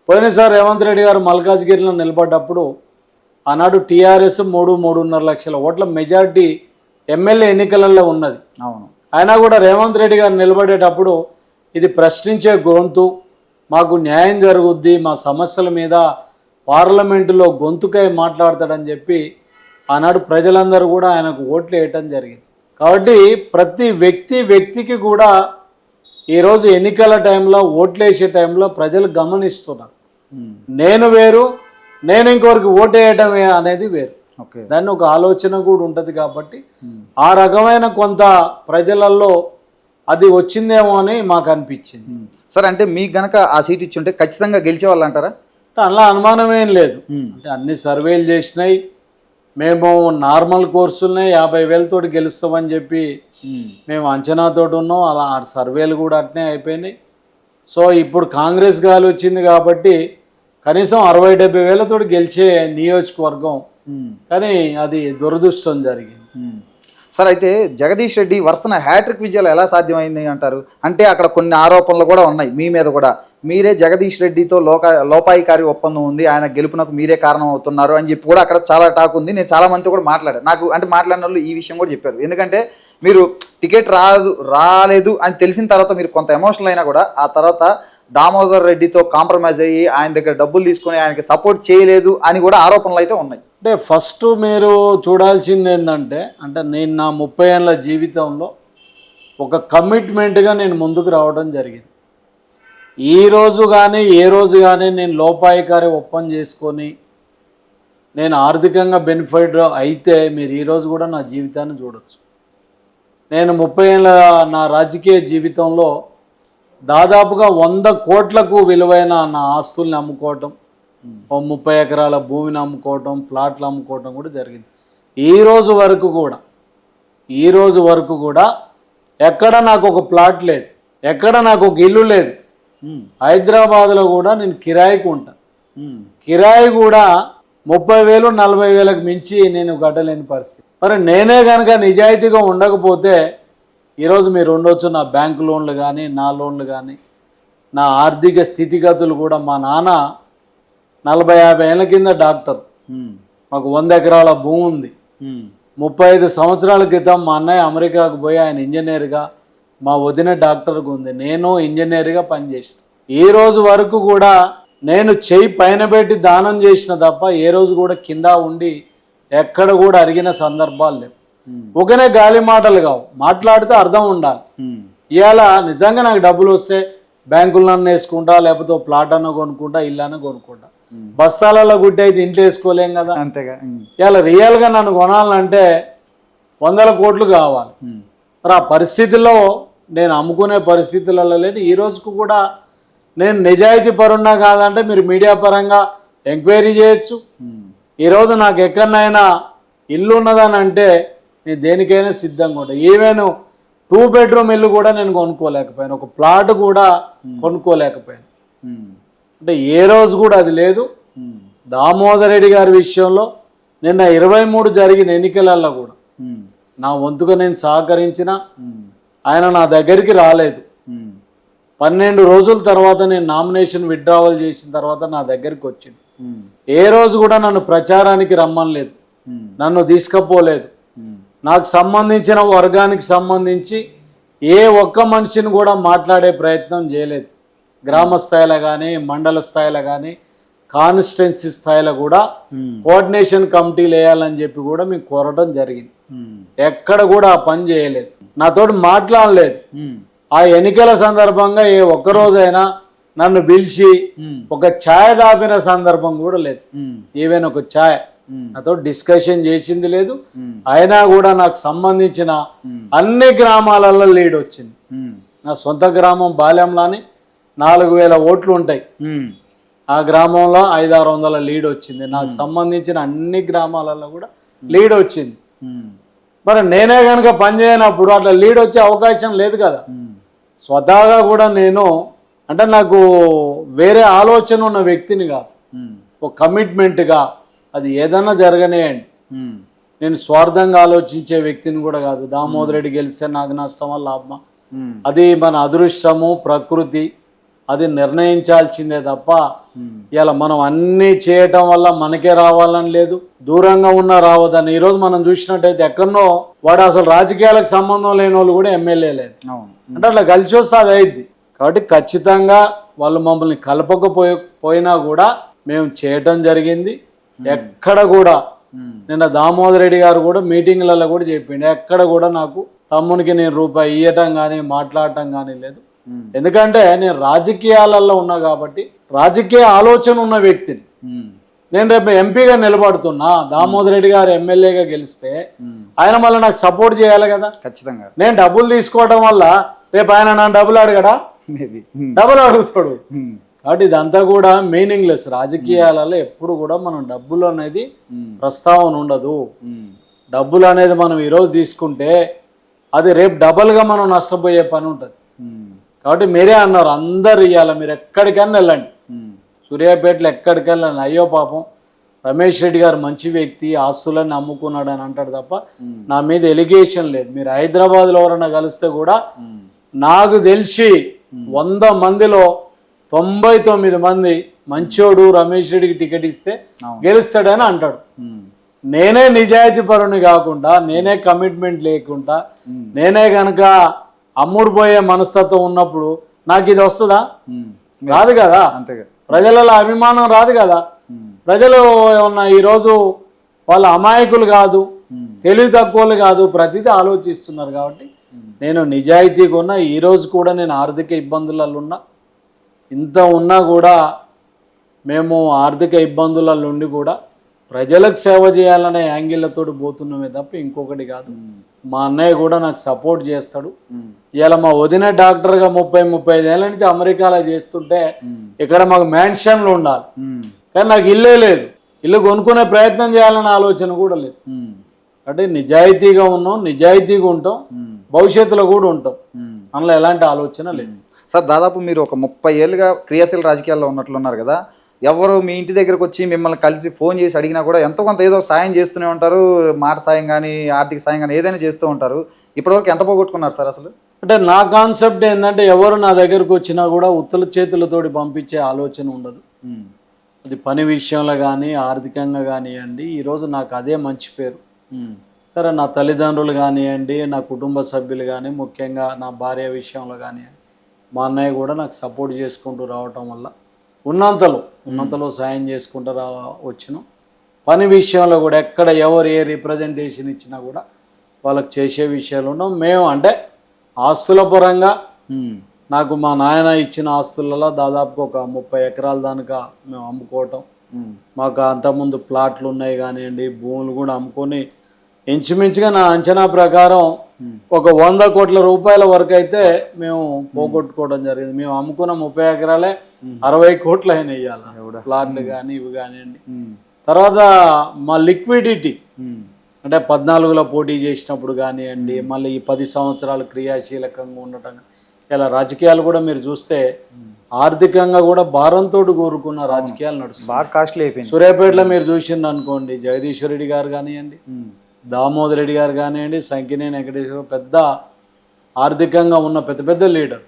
పోయినసారి రేవంత్ రెడ్డి గారు మల్కాజ్గిరిలో నిలబడ్డప్పుడు ఆనాడు టీఆర్ఎస్ 3-3.5 లక్షల ఓట్ల మెజార్టీ ఎమ్మెల్యే ఎన్నికలలో ఉన్నది. అవును. అయినా కూడా రేవంత్ రెడ్డి గారు నిలబడేటప్పుడు ఇది ప్రశ్నించే గొంతు, మాకు న్యాయం జరుగుద్ది, మా సమస్యల మీద పార్లమెంటులో గొంతుకై మాట్లాడతాడని చెప్పి ఆనాడు ప్రజలందరూ కూడా ఆయనకు ఓట్లు వేయటం జరిగింది. కాబట్టి ప్రతి వ్యక్తికి కూడా ఈరోజు ఎన్నికల టైంలో ఓట్లేసే టైంలో ప్రజలు గమనిస్తున్నారు. నేను వేరు, నేను ఇంకొకరికి ఓటు వేయటం అనేది వేరు. దాన్ని ఒక ఆలోచన కూడా ఉంటుంది. కాబట్టి ఆ రకమైన కొంత ప్రజలలో అది వచ్చిందేమో అని మాకు అనిపించింది. సరే, అంటే మీకు గనక ఆ సీట్ ఇచ్చి ఉంటే ఖచ్చితంగా గెలిచే వాళ్ళు అంటారా? అలా అనుమానమేం లేదు. అంటే అన్ని సర్వేలు చేసినాయి, మేము నార్మల్ కోర్సులనే 50,000 గెలుస్తామని చెప్పి మేము అంచనాతోటి ఉన్నాం. అలా ఆ సర్వేలు కూడా అట్నే అయిపోయినాయి. సో ఇప్పుడు కాంగ్రెస్ గాలి వచ్చింది కాబట్టి కనీసం 60-70 గెలిచే నియోజకవర్గం, కానీ అది దురదృష్టం జరిగింది. సార్, అయితే జగదీష్ రెడ్డి వరుసన హ్యాట్రిక్ విజయాలు ఎలా సాధ్యమైంది అంటారు? అంటే అక్కడ కొన్ని ఆరోపణలు కూడా ఉన్నాయి మీ మీద కూడా. మీరే జగదీష్ రెడ్డితో లోపాయికారి ఒప్పందం ఉంది, ఆయన గెలుపునకు మీరే కారణం అవుతున్నారు అని చెప్పి కూడా అక్కడ చాలా టాక్ ఉంది. నేను చాలా మంది కూడా మాట్లాడాను. నాకు అంటే మాట్లాడిన వాళ్ళు ఈ విషయం కూడా చెప్పారు. ఎందుకంటే మీరు టికెట్ రాలేదు అని తెలిసిన తర్వాత మీరు కొంత ఎమోషనల్ అయినా కూడా ఆ తర్వాత దామోదర్ రెడ్డితో కాంప్రమైజ్ అయ్యి ఆయన దగ్గర డబ్బులు తీసుకొని ఆయనకి సపోర్ట్ చేయలేదు అని కూడా ఆరోపణలు అయితే ఉన్నాయి. అంటే ఫస్ట్ మీరు చూడాల్సింది ఏంటంటే, అంటే నేను నా 30 ఏళ్ళ జీవితంలో ఒక కమిట్మెంట్గా నేను ముందుకు రావడం జరిగింది. ఈ రోజు కానీ ఏ రోజు కానీ నేను లోపాయికారి ఒప్పందం చేసుకొని నేను ఆర్థికంగా బెనిఫిట్ అయితే మీరు ఈరోజు కూడా నా జీవితాన్ని చూడవచ్చు. నేను 30 ఏళ్ళ నా రాజకీయ జీవితంలో దాదాపుగా 100 కోట్లకు విలువైన నా ఆస్తుల్ని అమ్ముకోవటం, 30 ఎకరాల భూమిని అమ్ముకోవటం, ప్లాట్లు అమ్ముకోవటం కూడా జరిగింది. ఈ రోజు వరకు కూడా ఎక్కడ నాకు ఒక ప్లాట్ లేదు, ఎక్కడ నాకు ఒక ఇల్లు లేదు. హైదరాబాద్లో కూడా నేను కిరాయికి ఉంటాను. కిరాయి కూడా 30,000 40,000కు మించి నేను గడ్డలేని పరిస్థితి. మరి నేనే కనుక నిజాయితీగా ఉండకపోతే ఈరోజు మీరు ఉండొచ్చు. నా బ్యాంకు లోన్లు కానీ, నా లోన్లు కానీ, నా ఆర్థిక స్థితిగతులు కూడా. మా నాన్న 40-50 ఏళ్ళ కింద డాక్టర్, మాకు 100 ఎకరాల భూమి ఉంది. 35 సంవత్సరాల క్రితం మా అన్నయ్య అమెరికాకు పోయి ఆయన ఇంజనీర్గా, మా వదిన డాక్టర్గా ఉంది, నేను ఇంజనీర్గా పనిచేస్తాను. ఈ రోజు వరకు కూడా నేను చెయ్యి పైన పెట్టి దానం చేసిన తప్ప ఏ రోజు కూడా కింద ఉండి ఎక్కడ కూడా అడిగిన సందర్భాలు లేవు. ఒకనే గాలి మాటలు కావు, మాట్లాడితే అర్థం ఉండాలి. ఇవాళ నిజంగా నాకు డబ్బులు వస్తే బ్యాంకులను వేసుకుంటా, లేకపోతే ప్లాట్ అన్న కొనుక్కుంటా, ఇల్లు అన్న కొనుక్కుంటా. బస్తాలలో గుడ్డి అయితే ఇంట్లో వేసుకోలేం కదా. అంతేగా. ఇవాళ రియల్గా నన్ను కొనాలంటే 100 కోట్లు కావాలి. మరి ఆ పరిస్థితుల్లో నేను అమ్ముకునే పరిస్థితులలో లేని. ఈ రోజుకు కూడా నేను నిజాయితీ పరున్నా కాదంటే మీరు మీడియా పరంగా ఎంక్వైరీ చేయొచ్చు. ఈరోజు నాకు ఎక్కడనైనా ఇల్లు ఉన్నదని అంటే నేను దేనికైనా సిద్ధంగా ఉంటాను. ఈవెన్ 2 బెడ్రూమ్ ఇల్లు కూడా నేను కొనుక్కోలేకపోయాను, ఒక ప్లాట్ కూడా కొనుక్కోలేకపోయాను. అంటే ఏ రోజు కూడా అది లేదు. దామోదర్ రెడ్డి గారి విషయంలో నిన్న 23 జరిగిన ఎన్నికలలో కూడా నా వంతుగా నేను సహకరించిన, ఆయన నా దగ్గరికి రాలేదు. 12 రోజుల తర్వాత నేను నామినేషన్ విత్డ్రావల్ చేసిన తర్వాత నా దగ్గరికి వచ్చింది. ఏ రోజు కూడా నన్ను ప్రచారానికి రమ్మనలేదు, నన్ను తీసుకుపోలేదు. నాకు సంబంధించిన వర్గానికి సంబంధించి ఏ ఒక్క మనిషిని కూడా మాట్లాడే ప్రయత్నం చేయలేదు. గ్రామ స్థాయిలో కానీ, మండల స్థాయిలో కానీ, కాన్స్టిట్యున్సీ స్థాయిలో కూడా కోఆర్డినేషన్ కమిటీలు వేయాలని చెప్పి కూడా మీకు కోరడం జరిగింది. ఎక్కడ కూడా ఆ పని చేయలేదు, నాతోటి మాట్లాడలేదు. ఆ ఎన్నికల సందర్భంగా ఏ ఒక్కరోజైనా నన్ను పిలిచి ఒక ఛాయ్ తాపిన సందర్భం కూడా లేదు. ఈవెన్ ఒక ఛాయ్ నాతో డిస్కషన్ చేసింది లేదు. అయినా కూడా నాకు సంబంధించిన అన్ని గ్రామాలలో లీడ్ వచ్చింది. నా సొంత గ్రామం బాల్యంలోని 4000 ఓట్లు ఉంటాయి. ఆ గ్రామంలో 500-600 లీడ్ వచ్చింది. నాకు సంబంధించిన అన్ని గ్రామాలలో కూడా లీడ్ వచ్చింది. మరి నేనే కనుక పనిచేయనప్పుడు అట్లా లీడ్ వచ్చే అవకాశం లేదు కదా. స్వతహాగా కూడా నేను అంటే నాకు వేరే ఆలోచన ఉన్న వ్యక్తిని కాదు, ఒక కమిట్మెంట్గా అది ఏదన్నా జరగనేయండి. నేను స్వార్థంగా ఆలోచించే వ్యక్తిని కూడా కాదు. దామోదర్ రెడ్డి గెలిస్తే నాకు నష్టమా లాభమా, అది మన అదృష్టము, ప్రకృతి, అది నిర్ణయించాల్సిందే తప్ప ఇలా మనం అన్నీ చేయటం వల్ల మనకే రావాలని లేదు, దూరంగా ఉన్నా రావద్దని. ఈరోజు మనం చూసినట్టయితే ఎక్కడనో వాడు అసలు రాజకీయాలకు సంబంధం లేని వాళ్ళు కూడా ఎమ్మెల్యే లేదు. అంటే అట్లా కలిసి వస్తే అది అయింది. కాబట్టి ఖచ్చితంగా వాళ్ళు మమ్మల్ని కలపకపోయినా కూడా మేము చేయటం జరిగింది. ఎక్కడ కూడా నిన్న దామోదర్ రెడ్డి గారు కూడా మీటింగ్లలో కూడా చెప్పిండు, ఎక్కడ కూడా నాకు తమ్మునికి నేను రూపాయి ఇవ్వటం కానీ మాట్లాడటం కానీ లేదు. ఎందుకంటే నేను రాజకీయాలలో ఉన్నా కాబట్టి, రాజకీయ ఆలోచన ఉన్న వ్యక్తిని. నేను రేపు ఎంపీగా నిలబడుతున్నా, దామోదర్ రెడ్డి గారు ఎమ్మెల్యేగా గెలిస్తే ఆయన మళ్ళీ నాకు సపోర్ట్ చేయాలి కదా. ఖచ్చితంగా నేను డబ్బులు తీసుకోవడం వల్ల రేపు ఆయన నా డబ్బులు అడగడా, డబ్బులు అడుగుతాడు. కాబట్టి ఇదంతా కూడా మీనింగ్లెస్. రాజకీయాలలో ఎప్పుడు కూడా మనం డబ్బులు అనేది ప్రస్తావన ఉండదు. డబ్బులు అనేది మనం ఈరోజు తీసుకుంటే అది రేపు డబల్గా మనం నష్టపోయే పని ఉంటుంది. కాబట్టి మీరే అన్నారు అందరు ఇవ్వాలి, మీరు ఎక్కడికైనా వెళ్ళండి, సూర్యాపేటలో ఎక్కడికి వెళ్ళండి. అయ్యో పాపం రమేష్ రెడ్డి గారు మంచి వ్యక్తి, ఆస్తులన్నీ అమ్ముకున్నాడు అని అంటాడు తప్ప నా మీద ఎలిగేషన్ లేదు. మీరు హైదరాబాద్లో ఎవరైనా కలిస్తే కూడా నాకు తెలిసి 100 మందిలో 99 మంది మంచోడు రమేష్ రెడ్డికి టికెట్ ఇస్తే గెలుస్తాడని అంటాడు. నేనే నిజాయితీ పరుని కాకుండా, నేనే కమిట్మెంట్ లేకుండా, నేనే కనుక అమ్ముడు పోయే మనస్తత్వం ఉన్నప్పుడు నాకు ఇది వస్తుందా? రాదు కదా. ప్రజలలో అభిమానం రాదు కదా. ప్రజలు ఏమన్నా ఈరోజు వాళ్ళ అమాయకులు కాదు, తెలివి తక్కువలు కాదు, ప్రతిదీ ఆలోచిస్తున్నారు. కాబట్టి నేను నిజాయితీగా ఉన్నా. ఈరోజు కూడా నేను ఆర్థిక ఇబ్బందులలో ఉన్నా. ఇంత ఉన్నా కూడా మేము ఆర్థిక ఇబ్బందులలో ఉండి కూడా ప్రజలకు సేవ చేయాలనే యాంగిళ్లతో పోతున్నామే తప్ప ఇంకొకటి కాదు. మా అన్నయ్య కూడా నాకు సపోర్ట్ చేస్తాడు. ఇలా మా వదిన డాక్టర్గా 30-35 ఏళ్ళ నుంచి అమెరికాలో చేస్తుంటే ఇక్కడ మాకు మ్యాన్షన్లు ఉండాలి, కానీ నాకు ఇల్లే లేదు. ఇల్లు కొనుక్కునే ప్రయత్నం చేయాలనే ఆలోచన కూడా లేదు. అంటే నిజాయితీగా ఉన్నాం, నిజాయితీగా ఉంటాం, భవిష్యత్తులో కూడా ఉంటాం. అందులో ఎలాంటి ఆలోచన లేదు. సార్, దాదాపు మీరు ఒక 30 ఏళ్ళుగా క్రియాశీల రాజకీయాల్లో ఉన్నట్లున్నారు కదా. ఎవరు మీ ఇంటి దగ్గరకు వచ్చి మిమ్మల్ని కలిసి ఫోన్ చేసి అడిగినా కూడా ఎంతో కొంత ఏదో సాయం చేస్తూనే ఉంటారు. మాట సాయం కానీ, ఆర్థిక సాయం కానీ ఏదైనా చేస్తూ ఉంటారు. ఇప్పటివరకు ఎంత పోగొట్టుకున్నారు సార్ అసలు? అంటే నా కాన్సెప్ట్ ఏంటంటే, ఎవరు నా దగ్గరకు వచ్చినా కూడా ఉత్తల చేతులతోటి పంపించే ఆలోచన ఉండదు. అది పని విషయంలో కానీ, ఆర్థికంగా కానివ్వండి. ఈరోజు నాకు అదే మంచి పేరు. సరే, నా తల్లిదండ్రులు కానివ్వండి, నా కుటుంబ సభ్యులు కానీ, ముఖ్యంగా నా భార్య విషయంలో కానివ్వండి, మా అన్నయ్య కూడా నాకు సపోర్ట్ చేసుకుంటూ రావటం వల్ల ఉన్నంతలో సాయం చేసుకుంటూ వచ్చినాం. పని విషయంలో కూడా ఎక్కడ ఎవరు ఏ రిప్రజెంటేషన్ ఇచ్చినా కూడా వాళ్ళకి చేసే విషయాలు ఉన్నాం. మేము అంటే ఆస్తుల పరంగా నాకు మా నాయన ఇచ్చిన ఆస్తులలో దాదాపు ఒక 30 ఎకరాల దానికా మేము అమ్ముకోవటం. మాకు అంతకుముందు ప్లాట్లు ఉన్నాయి కానివ్వండి, భూములు కూడా అమ్ముకొని ఇంచుమించుగా నా అంచనా ప్రకారం ఒక 100 కోట్ల రూపాయల వరకు అయితే మేము పోగొట్టుకోవడం జరిగింది. మేము అమ్ముకున్న 30 ఎకరాలే 60 కోట్లు అయినా ఇవ్వాలి, ప్లాట్లు కానీ ఇవి కానివ్వండి. తర్వాత మా లిక్విడిటీ అంటే 14లో పోటీ చేసినప్పుడు కానివ్వండి, మళ్ళీ ఈ 10 సంవత్సరాలు క్రియాశీలకంగా ఉండటం, ఇలా రాజకీయాలు కూడా మీరు చూస్తే ఆర్థికంగా కూడా భారంతో కూరుకున్న రాజకీయాలు నడుస్తుంది. బాగా కాస్ట్లీ అయిపోయింది. సూర్యాపేటలో మీరు చూసింది అనుకోండి, జగదీశ్వర్ రెడ్డి గారు కానివ్వండి, దామోదర్ రెడ్డి గారు కానివ్వండి, సంకినేని వెంకటేశ్వర, పెద్ద ఆర్థికంగా ఉన్న పెద్ద పెద్ద లీడర్,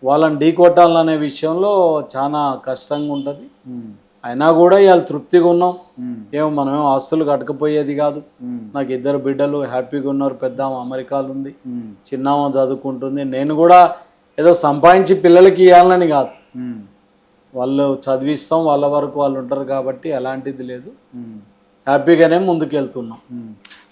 వాళ్ళని ఢీకొట్టాలనే విషయంలో చాలా కష్టంగా ఉంటుంది. అయినా కూడా ఇవాళ తృప్తిగా ఉన్నాం. ఏమో మనమేమో ఆస్తులు కట్టకపోయేది కాదు. నాకు 2 బిడ్డలు హ్యాపీగా ఉన్నారు. పెద్ద అమెరికాలో ఉంది, చిన్నామ చదువుకుంటుంది. నేను కూడా ఏదో సంపాదించి పిల్లలకి ఇవ్వాలని కాదు, వాళ్ళు చదివిస్తాం, వాళ్ళ వరకు వాళ్ళు ఉంటారు కాబట్టి ఎలాంటిది లేదు, హ్యాపీగానే ముందుకు వెళ్తున్నాం.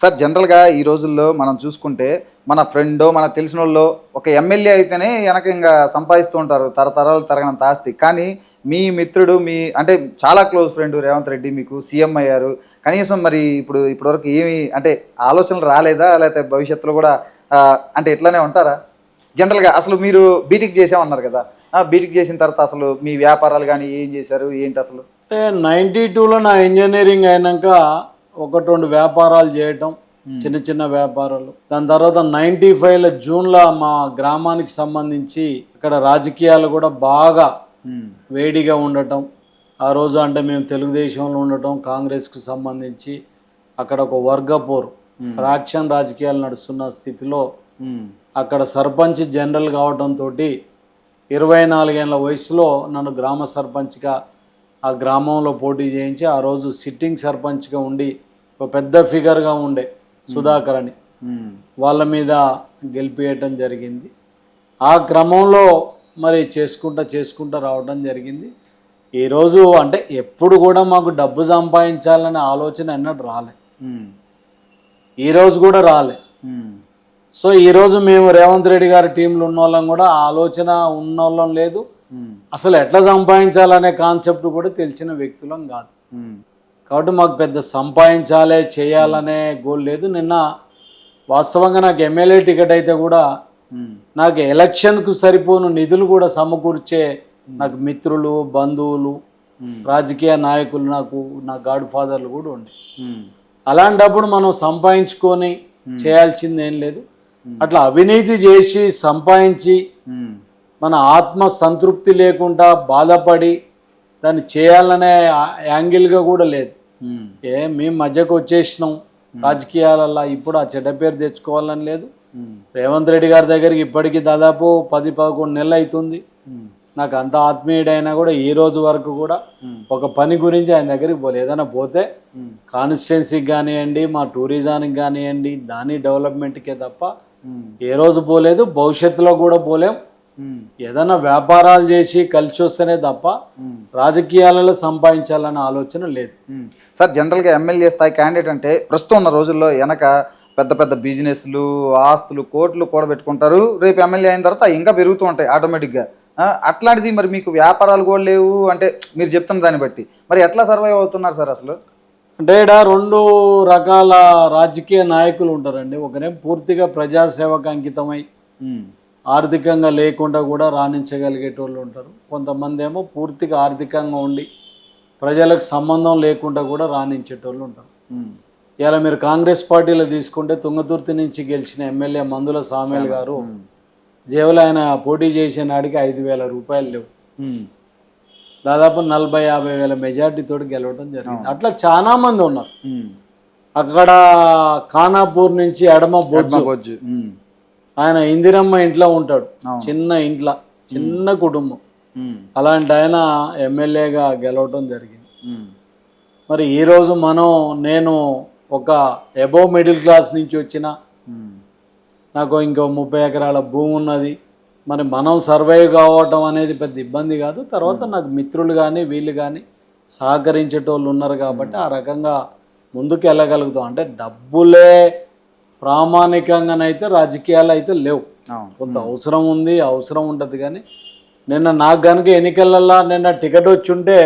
సార్, జనరల్గా ఈ రోజుల్లో మనం చూసుకుంటే మన ఫ్రెండ్ మన తెలిసిన వాళ్ళు ఒక ఎమ్మెల్యే అయితేనే వెనక ఇంకా సంపాదిస్తూ ఉంటారు, తరతరాలు తరగనంత ఆస్తి. కానీ మీ మిత్రుడు, మీ అంటే చాలా క్లోజ్ ఫ్రెండ్ రేవంత్ రెడ్డి మీకు సీఎం అయ్యారు. కనీసం మరి ఇప్పటివరకు ఏమి అంటే ఆలోచనలు రాలేదా? లేకపోతే భవిష్యత్తులో కూడా అంటే ఇట్లానే ఉంటారా? జనరల్గా అసలు మీరు బీటెక్ చేసామన్నారు కదా, బీటెక్ చేసిన తర్వాత అసలు మీ వ్యాపారాలు కానీ ఏం చేశారు ఏంటి అసలు? అంటే 92లో నా ఇంజనీరింగ్ అయినాక 1-2 వ్యాపారాలు చేయటం, చిన్న చిన్న వ్యాపారాలు. దాని తర్వాత 95లో జూన్లో మా గ్రామానికి సంబంధించి ఇక్కడ రాజకీయాలు కూడా బాగా వేడిగా ఉండటం. ఆ రోజు అంటే మేము తెలుగుదేశంలో ఉండటం, కాంగ్రెస్కు సంబంధించి అక్కడ ఒక వర్గపోరు ఫ్రాక్షన్ రాజకీయాలు నడుస్తున్న స్థితిలో అక్కడ సర్పంచ్ జనరల్ కావడంతో 24 ఏళ్ళ వయసులో నన్ను గ్రామ సర్పంచ్గా ఆ గ్రామంలో పోటీ చేయించి ఆ రోజు సిట్టింగ్ సర్పంచ్గా ఉండి ఒక పెద్ద ఫిగర్గా ఉండే సుధాకర్ అని వాళ్ళ మీద గెలిపియటం జరిగింది. ఆ క్రమంలో మరి చేసుకుంటా రావడం జరిగింది. ఈరోజు అంటే ఎప్పుడు కూడా మాకు డబ్బు సంపాదించాలనే ఆలోచన ఎన్నడూ రాలే, ఈరోజు కూడా రాలే. సో ఈరోజు మేము రేవంత్ రెడ్డి గారి టీంలో ఉన్న వాళ్ళం కూడా ఆలోచన ఉన్నోళ్ళం లేదు, అసలు ఎట్లా సంపాదించాలనే కాన్సెప్ట్ కూడా తెలిసిన వ్యక్తులం కాదు. కాబట్టి మాకు పెద్ద సంపాదించాలి చేయాలనే గోల్ లేదు. నిన్న వాస్తవంగా నాకు ఎమ్మెల్యే టికెట్ అయితే కూడా నాకు ఎలక్షన్కు సరిపోను నిధులు కూడా సమకూర్చే నాకు మిత్రులు, బంధువులు, రాజకీయ నాయకులు, నా గాడ్ ఫాదర్లు కూడా ఉండే. అలాంటప్పుడు మనం సంపాదించుకొని చేయాల్సింది ఏం లేదు. అట్లా అవినీతి చేసి సంపాదించి మన ఆత్మ సంతృప్తి లేకుండా బాధపడి దాన్ని చేయాలనే యాంగిల్గా కూడా లేదు. మేము మధ్యకు వచ్చేసినాం రాజకీయాలల్లో, ఇప్పుడు ఆ చెడ్డ పేరు తెచ్చుకోవాలని లేదు. రేవంత్ రెడ్డి గారి దగ్గరికి ఇప్పటికీ దాదాపు 10-11 నెలలు అవుతుంది. నాకు అంత ఆత్మీయుడైనా కూడా ఈ రోజు వరకు కూడా ఒక పని గురించి ఆయన దగ్గరికి పోలే. ఏదైనా పోతే కాన్స్టిట్యున్సీకి కానివ్వండి, మా టూరిజానికి కానివ్వండి, దాని డెవలప్మెంట్కే తప్ప ఏ రోజు పోలేదు, భవిష్యత్తులో కూడా పోలేం. ఏదైనా వ్యాపారాలు చేసి కలిసి వస్తేనే తప్ప రాజకీయాలలో సంపాదించాలనే ఆలోచన లేదు. సార్, జనరల్గా ఎమ్మెల్యే స్థాయి క్యాండిడేట్ అంటే ప్రస్తుతం ఉన్న రోజుల్లో వెనక పెద్ద పెద్ద బిజినెస్లు, ఆస్తులు, కోట్లు కూడబెట్టుకుంటారు. రేపు ఎమ్మెల్యే అయిన తర్వాత ఇంకా పెరుగుతూ ఉంటాయి ఆటోమేటిక్గా. అట్లాంటిది మరి మీకు వ్యాపారాలు కూడా లేవు అంటే మీరు చెప్తున్న దాన్ని బట్టి మరి ఎట్లా సర్వైవ్ అవుతున్నారు సార్ అసలు? అంటే ఇక్కడ 2 రకాల రాజకీయ నాయకులు ఉంటారండి. ఒకరేం పూర్తిగా ప్రజాసేవకు అంకితమై ఆర్థికంగా లేకుండా కూడా రాణించగలిగేటోళ్ళు ఉంటారు. కొంతమంది ఏమో పూర్తిగా ఆర్థికంగా ఉండి ప్రజలకు సంబంధం లేకుండా కూడా రాణించేటోళ్ళు ఉంటారు. ఇలా మీరు కాంగ్రెస్ పార్టీలో తీసుకుంటే తుంగతుర్తి నుంచి గెలిచిన ఎమ్మెల్యే మందుల సామేల్ గారు జేవులో ఆయన పోటీ చేసే నాడికి 5,000 రూపాయలు లేవు, దాదాపు 40-50 వేల మెజార్టీతో గెలవడం జరిగింది. అట్లా చాలా మంది ఉన్నారు. అక్కడ ఖానాపూర్ నుంచి ఎడమ బొజ్జు, ఆయన ఇందిరమ్మ ఇంట్లో ఉంటాడు, చిన్న ఇంట్లో, చిన్న కుటుంబం. అలాంటి ఆయన ఎమ్మెల్యేగా గెలవడం జరిగింది. మరి ఈరోజు నేను ఒక అబోవ్ మిడిల్ క్లాస్ నుంచి వచ్చిన, నాకు ఇంకో 30 ఎకరాల భూమి ఉన్నది. మరి మనం సర్వైవ్ కావటం అనేది పెద్ద ఇబ్బంది కాదు. తర్వాత నాకు మిత్రులు కానీ వీళ్ళు కానీ సహకరించేటోళ్ళు ఉన్నారు కాబట్టి ఆ రకంగా ముందుకు వెళ్ళగలుగుతాం. అంటే డబ్బులే ప్రామాణికంగానైతే రాజకీయాలు అయితే లేవు. కొంత అవసరం ఉంది, అవసరం ఉంటుంది. కానీ నిన్న నాకు కనుక ఎన్నికలలో నిన్న టికెట్ వచ్చి ఉంటే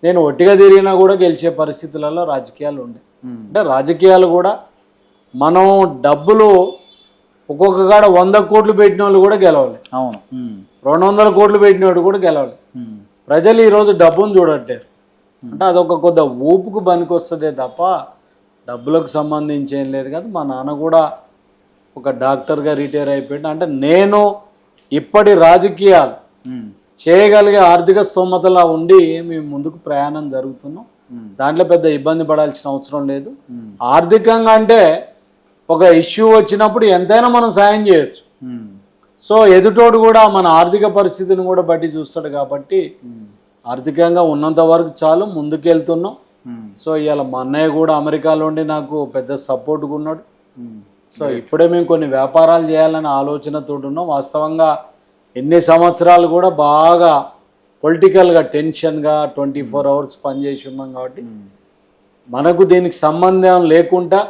నేను ఒట్టిగా తిరిగినా కూడా గెలిచే పరిస్థితులలో రాజకీయాలు ఉండే. అంటే రాజకీయాలు కూడా మనం డబ్బులు ఒక్కొక్క కాడ 100 కోట్లు పెట్టిన వాళ్ళు కూడా గెలవాలి, 200 కోట్లు పెట్టినవాడు కూడా గెలవాలి. ప్రజలు ఈరోజు డబ్బును చూడట్లేరు. అంటే అదొక కొద్ది ఊపుకు పనికి వస్తుందే తప్ప డబ్బులకు సంబంధించి ఏం లేదు కదా. మా నాన్న కూడా ఒక డాక్టర్గా రిటైర్ అయిపోయాడు. అంటే నేను ఇప్పటి రాజకీయాలు చేయగలిగే ఆర్థిక స్తోమతలా ఉండి మేము ముందుకు ప్రయాణం జరుగుతున్నాం. దాంట్లో పెద్ద ఇబ్బంది పడాల్సిన అవసరం లేదు. ఆర్థికంగా అంటే ఒక ఇష్యూ వచ్చినప్పుడు ఎంతైనా మనం సాయం చేయొచ్చు. సో ఎదుటోడు కూడా మన ఆర్థిక పరిస్థితిని కూడా బట్టి చూస్తాడు కాబట్టి ఆర్థికంగా ఉన్నంత వరకు చాలు, ముందుకెళ్తున్నాం. సో ఇవాళ మా అన్నయ్య కూడా అమెరికాలో ఉండి నాకు పెద్ద సపోర్ట్గా ఉన్నాడు. సో ఇప్పుడే మేము కొన్ని వ్యాపారాలు చేయాలనే ఆలోచనతో ఉన్నాం. వాస్తవంగా ఎన్ని సంవత్సరాలు కూడా బాగా పొలిటికల్గా టెన్షన్గా 24 hours పనిచేసి ఉన్నాం కాబట్టి మనకు దీనికి సంబంధం లేకుండా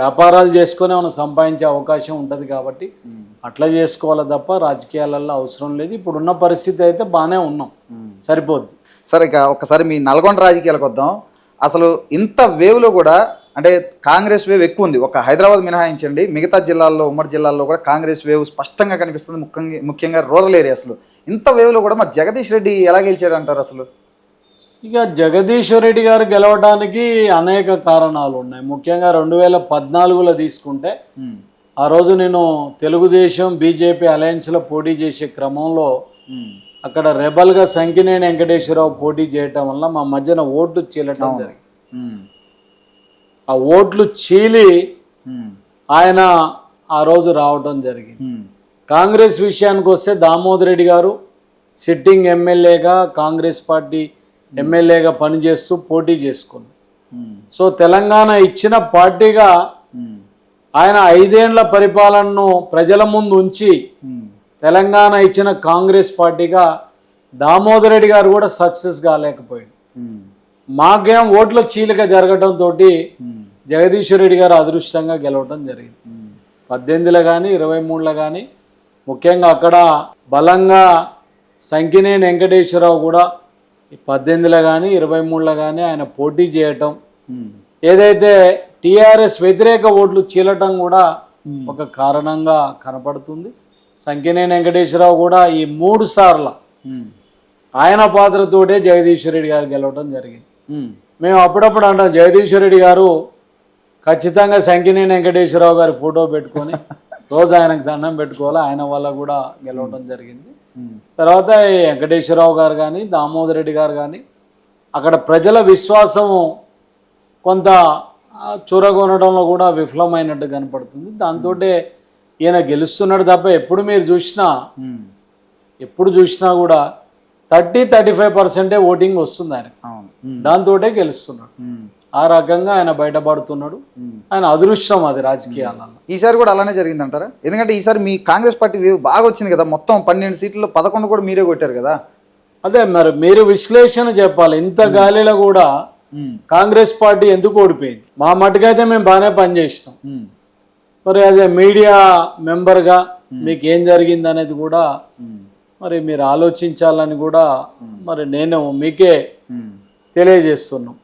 వ్యాపారాలు చేసుకొని మనం సంపాదించే అవకాశం ఉంటుంది కాబట్టి అట్లా చేసుకోవాలి తప్ప రాజకీయాలలో అవసరం లేదు. ఇప్పుడున్న పరిస్థితి అయితే బాగానే ఉన్నాం, సరిపోద్ది. సరే, ఇక ఒక్కసారి మీ నల్గొండ రాజకీయాలకు వద్దాం. అసలు ఇంత వేవ్లో కూడా అంటే కాంగ్రెస్ వేవ్ ఎక్కువ ఉంది. ఒక హైదరాబాద్ మినహాయించండి, మిగతా జిల్లాల్లో, ఉమ్మడి జిల్లాల్లో కూడా కాంగ్రెస్ వేవ్ స్పష్టంగా కనిపిస్తుంది. ముఖ్యంగా రూరల్ ఏరియాస్లో ఇంత వేవ్లో కూడా మరి జగదీష్ రెడ్డి ఎలా గెలిచారు అంటారు అసలు? ఇక జగదీశ్వర్ రెడ్డి గారు గెలవడానికి అనేక కారణాలు ఉన్నాయి. ముఖ్యంగా 2014లో తీసుకుంటే ఆ రోజు నేను తెలుగుదేశం బీజేపీ అలయన్స్లో పోటీ చేసే క్రమంలో అక్కడ రెబల్గా సంకినేని వెంకటేశ్వరరావు పోటీ చేయటం వల్ల మా మధ్యన ఓట్లు చీలటం జరిగింది. ఆ ఓట్లు చీలి ఆయన ఆ రోజు రావటం జరిగింది. కాంగ్రెస్ విషయానికి వస్తే దామోదర్ రెడ్డి గారు సిట్టింగ్ ఎమ్మెల్యేగా కాంగ్రెస్ పార్టీ ఎమ్మెల్యేగా పనిచేస్తూ పోటీ చేసుకున్నారు. సో తెలంగాణ ఇచ్చిన పార్టీగా ఆయన 5 ఏళ్ల పరిపాలనను ప్రజల ముందు ఉంచి తెలంగాణ ఇచ్చిన కాంగ్రెస్ పార్టీగా దామోదర్ రెడ్డి గారు కూడా సక్సెస్ కాలేకపోయాడు. మాకేం ఓట్ల చీలిక జరగడంతో జగదీశ్వర్ రెడ్డి గారు అదృష్టంగా గెలవడం జరిగింది. 18లో కానీ 23లో కానీ ముఖ్యంగా అక్కడ బలంగా సంకినేని వెంకటేశ్వరరావు కూడా 18లో కానీ 23లో కానీ ఆయన పోటీ చేయటం, ఏదైతే టీఆర్ఎస్ వ్యతిరేక ఓట్లు చీలటం కూడా ఒక కారణంగా కనపడుతుంది. సంకినేని వెంకటేశ్వరరావు కూడా ఈ 3 సార్లు ఆయన పాత్రతోటే జగదీశ్వర్ రెడ్డి గారు గెలవడం జరిగింది. మేము అప్పుడప్పుడు అంటాం జగదీశ్వర్ రెడ్డి గారు ఖచ్చితంగా సంకినేని వెంకటేశ్వరరావు గారి ఫోటో పెట్టుకొని రోజు ఆయనకు దండం పెట్టుకోవాలి, ఆయన వల్ల కూడా గెలవడం జరిగింది. తర్వాత ఈ వెంకటేశ్వరరావు గారు కానీ దామోదర్ రెడ్డి గారు కానీ అక్కడ ప్రజల విశ్వాసం కొంత చూరగొనడంలో కూడా విఫలమైనట్టు కనపడుతుంది. దాంతో ఈయన గెలుస్తున్నాడు తప్ప ఎప్పుడు చూసినా కూడా 30-35% ఓటింగ్ వస్తుంది ఆయన, దాంతో గెలుస్తున్నాడు. ఆ రకంగా ఆయన బయటపడుతున్నాడు. ఆయన అదృష్టం అది రాజకీయాలలో. ఈసారి కూడా అలానే జరిగిందంటారా? ఎందుకంటే ఈసారి మీ కాంగ్రెస్ పార్టీ వేవ్ బాగా వచ్చింది కదా, మొత్తం 12 సీట్లలో 11 కూడా మీరే కొట్టారు కదా. అదే మరి మీరు విశ్లేషణ చెప్పాలి. ఇంత గాలిలో కూడా కాంగ్రెస్ పార్టీ ఎందుకు ఓడిపోయింది? మా మటుకైతే మేము బాగానే పనిచేస్తాం. మరి యాజ్ ఏ మీడియా మెంబర్గా మీకు ఏం జరిగింది అనేది కూడా మరి మీరు ఆలోచించాలని కూడా మరి నేను మీకే తెలియజేస్తున్నాం.